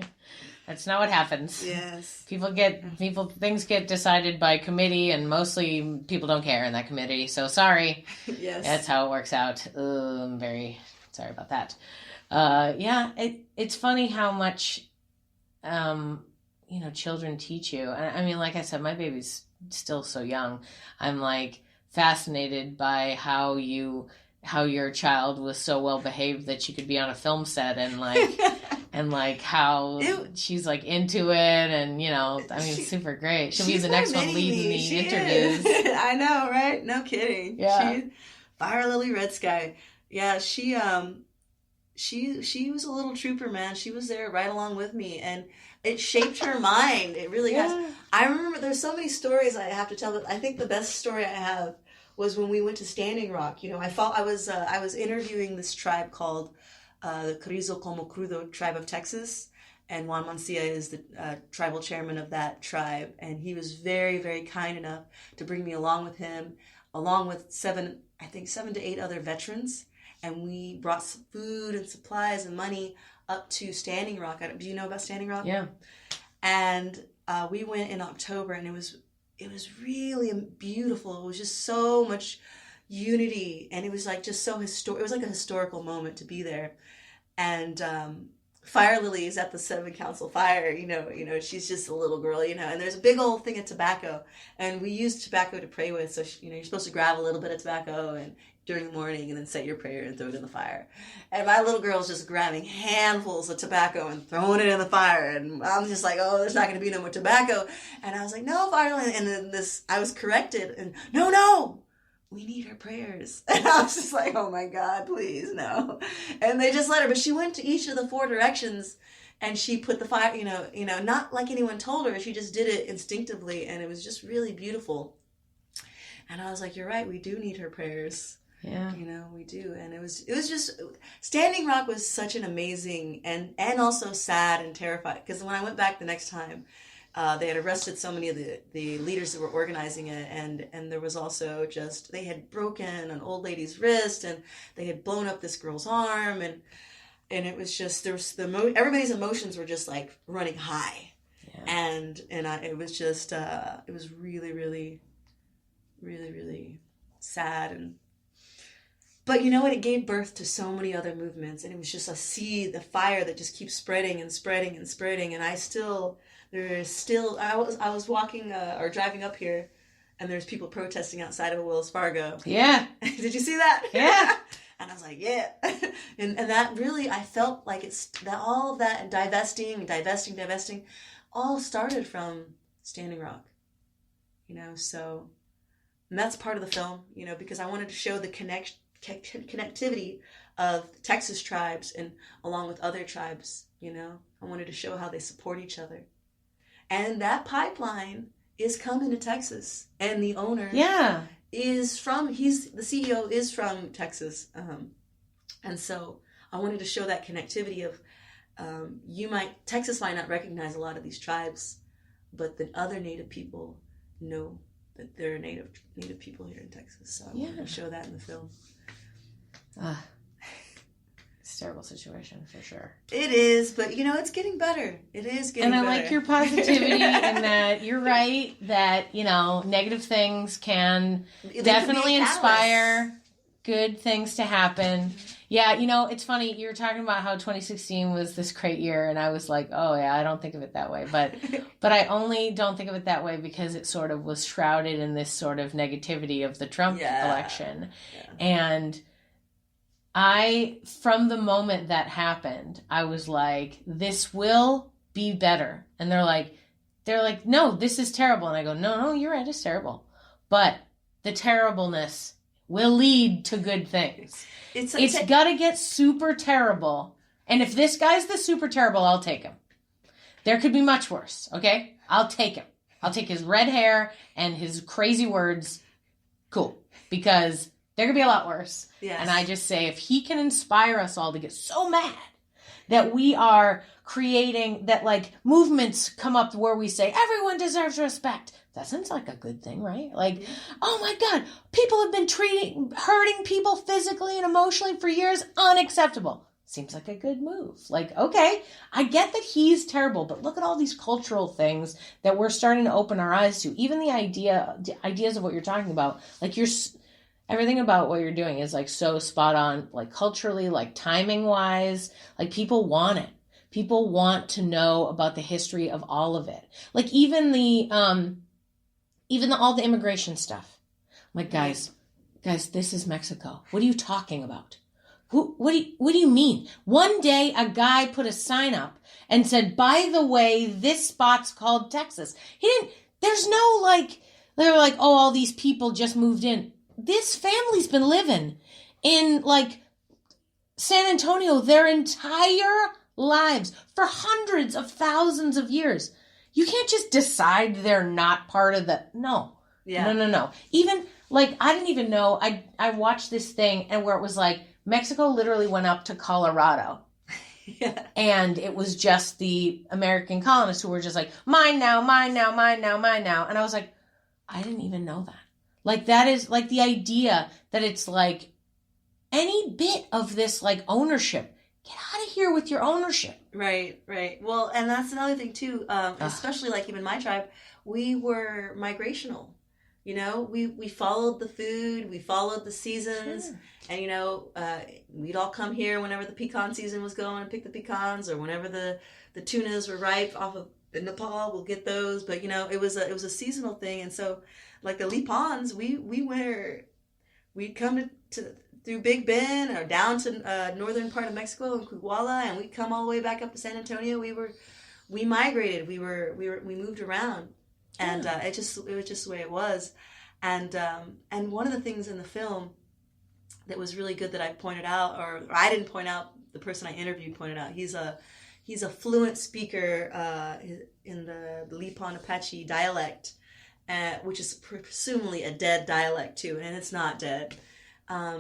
That's not what happens. Yes. Things get decided by committee, and mostly people don't care in that committee. So sorry. Yes. That's how it works out. I'm very sorry about that. Yeah, it's funny how much, you know, children teach you. I mean, like I said, my baby's still so young. I'm like fascinated by how your child was so well behaved that she could be on a film set, and like and like how she's like into it, and you know, I mean, it's super great. She'll be the next one leading the interviews. I know, right? No kidding. Yeah. Fire Lily RedSky. Yeah, she was a little trooper, man. She was there right along with me, and it shaped her mind. It really has. I remember there's so many stories I have to tell, but I think the best story I have was when we went to Standing Rock. You know, I was interviewing this tribe called the Carrizo Como Crudo tribe of Texas, and Juan Mancia is the tribal chairman of that tribe, and he was very, very kind enough to bring me along with him, along with 7 to 8 other veterans, and we brought some food and supplies and money up to Standing Rock. Do you know about Standing Rock? Yeah. And we went in October, and it was really beautiful. It was just so much unity, and it was like just so it was like a historical moment to be there. And Fire Lily is at the 7 Council Fire, you know, she's just a little girl, you know, and there's a big old thing of tobacco, and we use tobacco to pray with. So, you're supposed to grab a little bit of tobacco and during the morning, and then say your prayer and throw it in the fire. And my little girl's just grabbing handfuls of tobacco and throwing it in the fire. And I'm just like, oh, there's not going to be no more tobacco. And I was like, no, Fire Lily. And then I was corrected. And no, we need her prayers. And I was just like, oh my God, please, no. And they just let her. But she went to each of the 4 directions and she put the fire, not like anyone told her. She just did it instinctively. And it was just really beautiful. And I was like, you're right. We do need her prayers. Yeah. We do. And it was just, Standing Rock was such an amazing and also sad and terrified. Because when I went back the next time, they had arrested so many of the leaders that were organizing it, and there was also just, they had broken an old lady's wrist, and they had blown up this girl's arm, and it was just, everybody's emotions were just like running high. Yeah. And it was just, it was really, really, really, really sad. But you know what? It gave birth to so many other movements, and it was just a seed, the fire that just keeps spreading and spreading and spreading. And I was walking or driving up here, and there's people protesting outside of a Wells Fargo. Yeah. Did you see that? Yeah. And I was like, yeah. and that really, I felt like it's that all of that and divesting, all started from Standing Rock. So, and that's part of the film, because I wanted to show the connectivity of Texas tribes and along with other tribes. I wanted to show how they support each other. And that pipeline is coming to Texas, and the owner is the CEO is from Texas. And so I wanted to show that connectivity of, Texas might not recognize a lot of these tribes, but the other Native people know that there are Native people here in Texas. So I wanted to show that in the film. It's a terrible situation for sure. It is, but it's getting better. It is getting better. And I like your positivity and that you're right that, negative things can definitely inspire good things to happen. Yeah, it's funny. You were talking about how 2016 was this great year, and I was like, oh yeah, I don't think of it that way. But I only don't think of it that way because it sort of was shrouded in this sort of negativity of the Trump election. Yeah. And from the moment that happened, I was like, this will be better. And they're like, no, this is terrible. And I go, no, you're right, it's terrible. But the terribleness will lead to good things. It's got to get super terrible. And if this guy's the super terrible, I'll take him. There could be much worse, okay? I'll take him. I'll take his red hair and his crazy words. Cool. Because there could be a lot worse. Yes. And I just say, if he can inspire us all to get so mad that we are creating, that like movements come up where we say, everyone deserves respect. That sounds like a good thing, right? Like, oh my God, people have been hurting people physically and emotionally for years. Unacceptable. Seems like a good move. Like, okay, I get that he's terrible, but look at all these cultural things that we're starting to open our eyes to. Even the ideas of what you're talking about, like everything about what you're doing is like so spot on, like culturally, like timing wise, like people want it. People want to know about the history of all of it. Like even all the immigration stuff. I'm like, guys, this is Mexico. What are you talking about? What do you mean? One day a guy put a sign up and said, by the way, this spot's called Texas. There's no like, they were like, oh, all these people just moved in. This family's been living in like San Antonio their entire lives for hundreds of thousands of years. You can't just decide they're not part of the, no. Yeah. No. Even like, I didn't even know, I watched this thing and where it was like, Mexico literally went up to Colorado. Yeah. And it was just the American colonists who were just like, mine now. And I was like, I didn't even know that. Like, that is like the idea that it's like any bit of this like ownership, get out of here with your ownership. Right. Well, and that's another thing too, especially like even my tribe, we were migrational. We followed the food, we followed the seasons, sure. And we'd all come here whenever the pecan season was going and pick the pecans, or whenever the tunas were ripe off of Nepal, we'll get those. But it was a seasonal thing, and so like the Lipans, we'd come to through Big Bend or down to northern part of Mexico in Cuiguala, and we'd come all the way back up to San Antonio. We migrated, we moved around. And it was just the way it was. And one of the things in the film that was really good that I pointed out, or I didn't point out, the person I interviewed pointed out, he's a fluent speaker in the Lipan Apache dialect, which is presumably a dead dialect too, and it's not dead.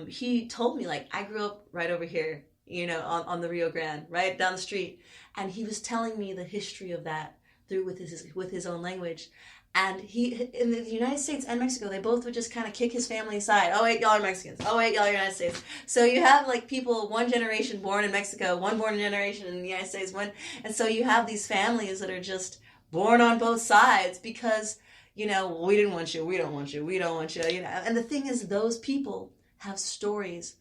He told me, like, I grew up right over here, on the Rio Grande, right down the street, and he was telling me the history of that with his own language. And he, in the United States and Mexico, they both would just kind of kick his family aside. Oh, wait, y'all are Mexicans. Oh, wait, y'all are United States. So you have, like, people, one generation born in Mexico, one born generation in the United States, and so you have these families that are just born on both sides because, we didn't want you, we don't want you, we don't want you, And the thing is, those people have stories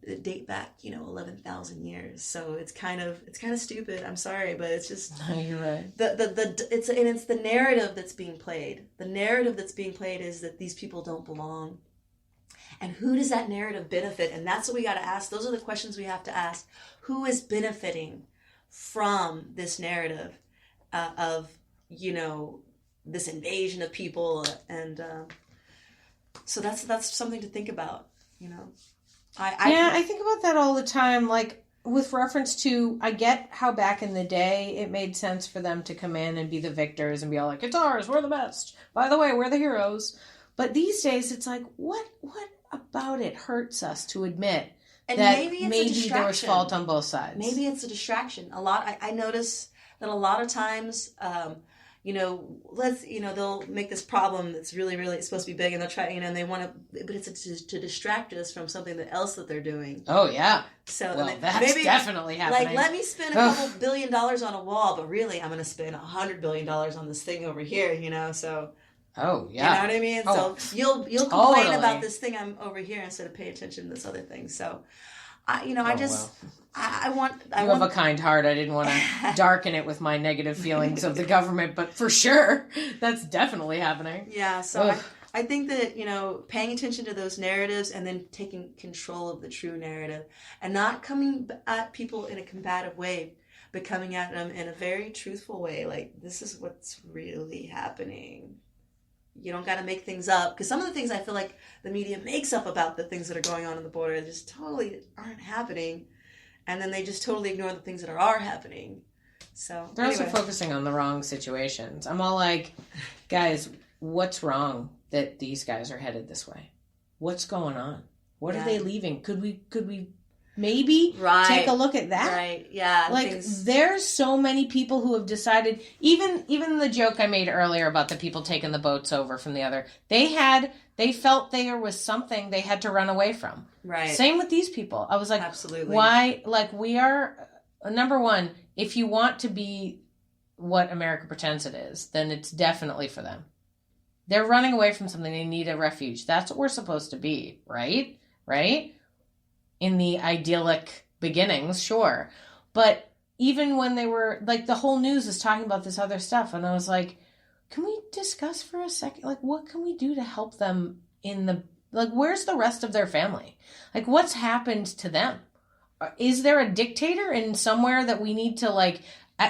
that date back, 11,000 years. So it's kind of stupid. I'm sorry, but it's just. No, you're right. It's the narrative that's being played. The narrative that's being played is that these people don't belong. And who does that narrative benefit? And that's what we got to ask. Those are the questions we have to ask. Who is benefiting from this narrative of, this invasion of people? And so that's something to think about, I think about that all the time, like with reference to, I get how back in the day it made sense for them to come in and be the victors and be all like, it's ours, we're the best. By the way, we're the heroes. But these days it's like, what about it hurts us to admit that maybe there was fault on both sides? Maybe it's a distraction. I notice that a lot of times, they'll make this problem that's really, really supposed to be big, and they'll try, and they want to, but it's to distract us from something else that they're doing. Oh, yeah. So that's maybe, definitely happening. Like, let me spend a couple $1 billion on a wall, but really I'm going to spend $100 billion on this thing over here, so. Oh, yeah. You know what I mean? Oh, so you'll complain about this thing I'm over here instead of pay attention to this other thing. So, I want a kind heart. I didn't want to darken it with my negative feelings of the government, but for sure, that's definitely happening. Yeah, so I think that, paying attention to those narratives and then taking control of the true narrative and not coming at people in a combative way, but coming at them in a very truthful way. Like, this is what's really happening. You don't got to make things up, because some of the things I feel like the media makes up about the things that are going on the border just totally aren't happening. And then they just totally ignore the things that are happening. So they're also focusing on the wrong situations. I'm all like, guys, what's wrong that these guys are headed this way? What's going on? What are they leaving? Could we maybe take a look at that? Right. Yeah. Like, there's so many people who have decided, even the joke I made earlier about the people taking the boats over from the other, they felt there was something they had to run away from. Right. Same with these people. I was like, absolutely. Why? Like, we are, number one, if you want to be what America pretends it is, then it's definitely for them. They're running away from something. They need a refuge. That's what we're supposed to be, right? Right? In the idyllic beginnings, sure. But even when they were, like, the whole news is talking about this other stuff, and I was like, can we discuss for a second, like, what can we do to help them where's the rest of their family? Like, what's happened to them? Is there a dictator in somewhere that we need to,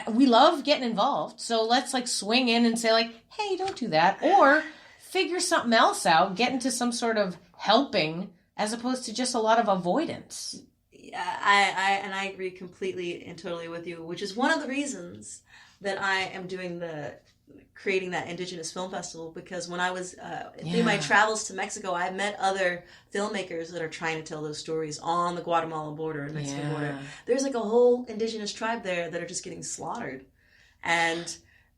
we love getting involved, so let's, swing in and say, hey, don't do that, or figure something else out, get into some sort of helping, as opposed to just a lot of avoidance. Yeah, I agree completely and totally with you, which is one of the reasons that I am creating that Indigenous Film Festival, because when I was through my travels to Mexico, I met other filmmakers that are trying to tell those stories on the Guatemala border and Mexican border. There's a whole indigenous tribe there that are just getting slaughtered. And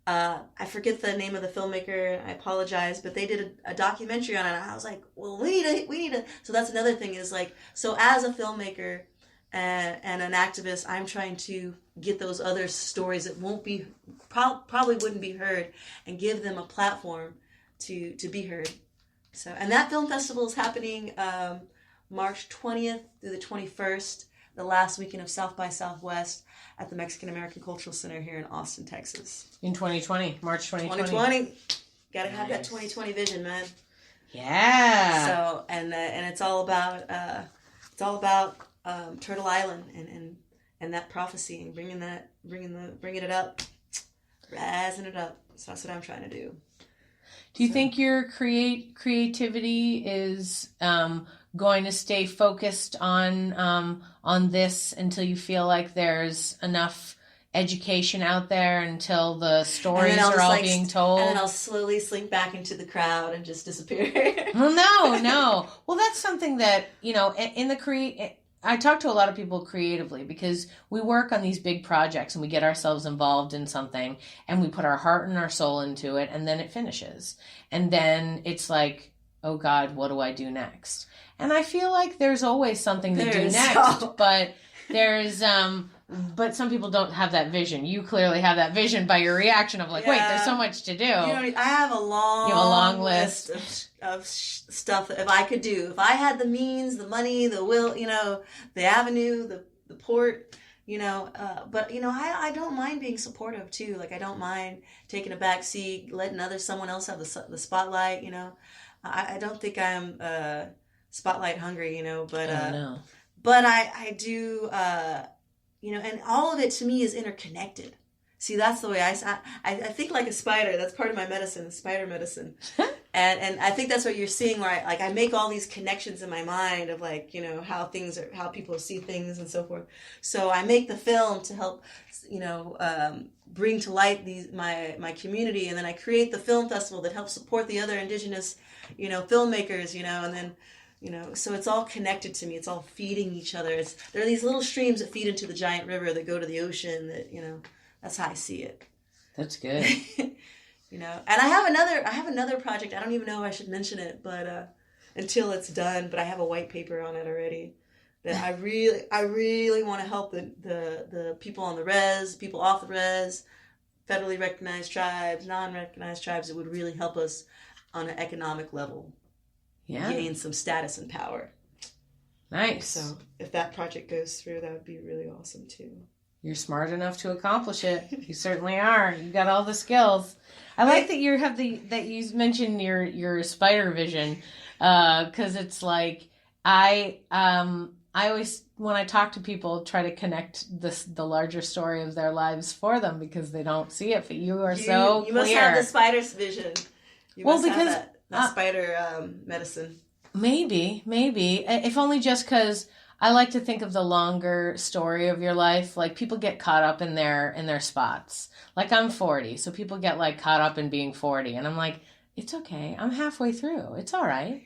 I forget the name of the filmmaker, I apologize, but they did a documentary on it, and I was like, well, we need to, so that's another thing is so as a filmmaker and an activist, I'm trying to get those other stories that probably wouldn't be heard, and give them a platform to be heard. So, and that film festival is happening March 20th through the 21st, the last weekend of South by Southwest at the Mexican American Cultural Center here in Austin, Texas. In 2020, March 2020. 2020. Gotta have that 2020 vision, man. Yeah. So, and it's all about Turtle Island and that prophecy, and bringing it up, raising it up. So that's what I'm trying to do. Do you think your creativity is going to stay focused on this until you feel like there's enough education out there, until the stories are all being told? And then I'll slowly slink back into the crowd and just disappear. Well, no. Well, that's something that, in the I talk to a lot of people creatively because we work on these big projects and we get ourselves involved in something and we put our heart and our soul into it, and then it finishes. And then it's like, oh God, what do I do next? And I feel like there's always something to do next, but but some people don't have that vision. You clearly have that vision by your reaction of like, wait, there's so much to do. I have a long list of stuff that if I could do, if I had the means, the money, the will, the avenue, the port, but I don't mind being supportive too. Like I don't mind taking a back seat, letting someone else have the spotlight. I don't think I'm spotlight hungry. But I do. And all of it to me is interconnected. See, that's the way I think like a spider. That's part of my medicine, spider medicine. and I think that's what you're seeing, where I make all these connections in my mind of like, how people see things and so forth. So I make the film to help, bring to light my community. And then I create the film festival that helps support the other indigenous, filmmakers, and then, so it's all connected to me. It's all feeding each other. There are these little streams that feed into the giant river that go to the ocean. That that's how I see it. That's good. And I have another project. I don't even know if I should mention it, but until it's done. But I have a white paper on it already. That I really want to help the people on the res, people off the res, federally recognized tribes, non-recognized tribes. It would really help us on an economic level. Yeah. Gain some status and power. Nice. So if that project goes through, that would be really awesome too. You're smart enough to accomplish it. You certainly are. You've got all the skills. I like that you mentioned your spider vision, because it's like I always, when I talk to people, try to connect the larger story of their lives for them because they don't see it. But you are so clear. You must have the spider's vision. Have that spider medicine. Maybe. If only just because I like to think of the longer story of your life. Like people get caught up in their spots. Like I'm 40, so people get like caught up in being 40, and I'm like, it's okay. I'm halfway through. It's all right.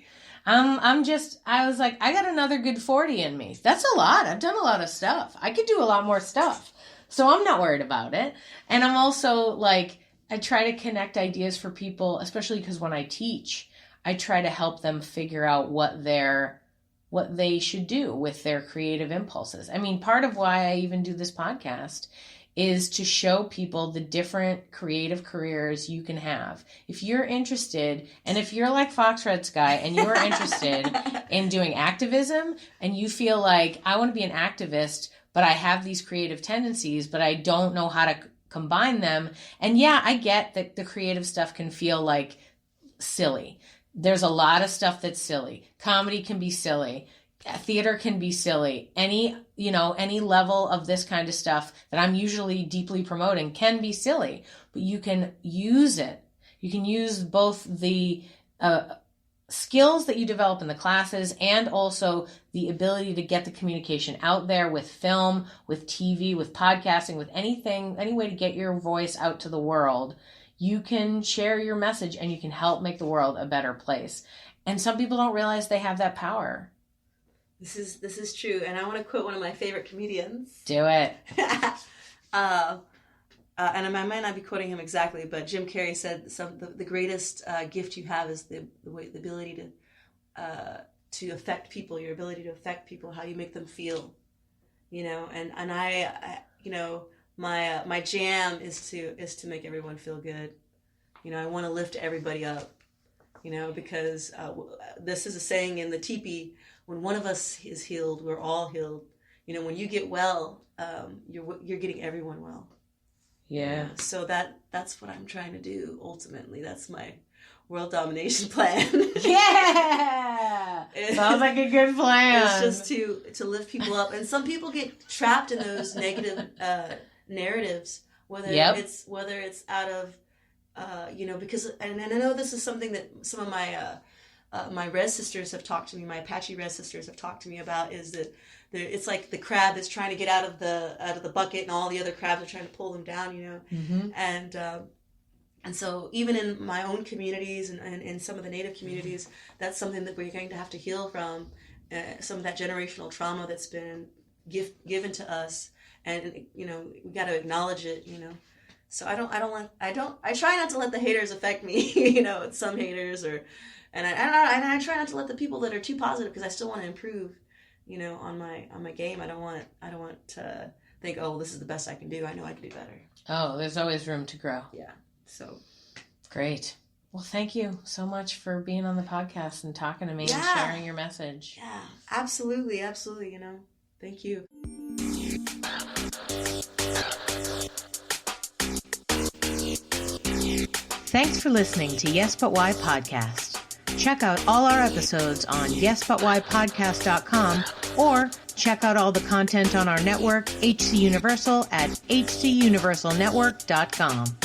I was like, I got another good 40 in me. That's a lot. I've done a lot of stuff. I could do a lot more stuff, so I'm not worried about it. And I'm also like, I try to connect ideas for people, especially because when I teach, I try to help them figure out what they should do with their creative impulses. I mean, part of why I even do this podcast is to show people the different creative careers you can have. If you're interested, and if you're like Fox RedSky and you're interested in doing activism and you feel like I want to be an activist, but I have these creative tendencies, but I don't know how to combine them. And yeah, I get that the creative stuff can feel like silly. There's a lot of stuff that's silly. Comedy can be silly. Theater can be silly. Any level of this kind of stuff that I'm usually deeply promoting can be silly, but you can use it. You can use both the skills that you develop in the classes and also the ability to get the communication out there with film, with TV, with podcasting, with anything, any way to get your voice out to the world. You can share your message and you can help make the world a better place. And some people don't realize they have that power. This is true. And I want to quote one of my favorite comedians. Do it. And I might not be quoting him exactly, but Jim Carrey said the greatest gift you have is the ability to affect people, your ability to affect people, how you make them feel, and I my jam is to make everyone feel good. I want to lift everybody up, because this is a saying in the teepee, when one of us is healed, we're all healed. When you get well, you're getting everyone well. Yeah. So that's what I'm trying to do. Ultimately, that's my world domination plan. Yeah. Sounds like a good plan. It's just to lift people up, and some people get trapped in those negative narratives, whether it's out of because, and I know this is something that some of my res sisters have talked to me, my Apache res sisters have talked to me about, is that it's like the crab that's trying to get out of the bucket, and all the other crabs are trying to pull them down, Mm-hmm. And so even in my own communities and in some of the Native communities, that's something that we're going to have to heal from, some of that generational trauma that's been given to us, and we got to acknowledge it, So I try not to let the haters affect me, some haters, and I try not to let the people that are too positive, because I still want to improve, on my game. I don't want to think, oh, this is the best I can do. I know I can do better. Oh, there's always room to grow. Yeah. So great. Well, thank you so much for being on the podcast and talking to me and sharing your message. Yeah, absolutely. Thank you. Thanks for listening to Yes But Why Podcast. Check out all our episodes on yesbutwhypodcast.com, or check out all the content on our network, HC Universal, at hcuniversalnetwork.com.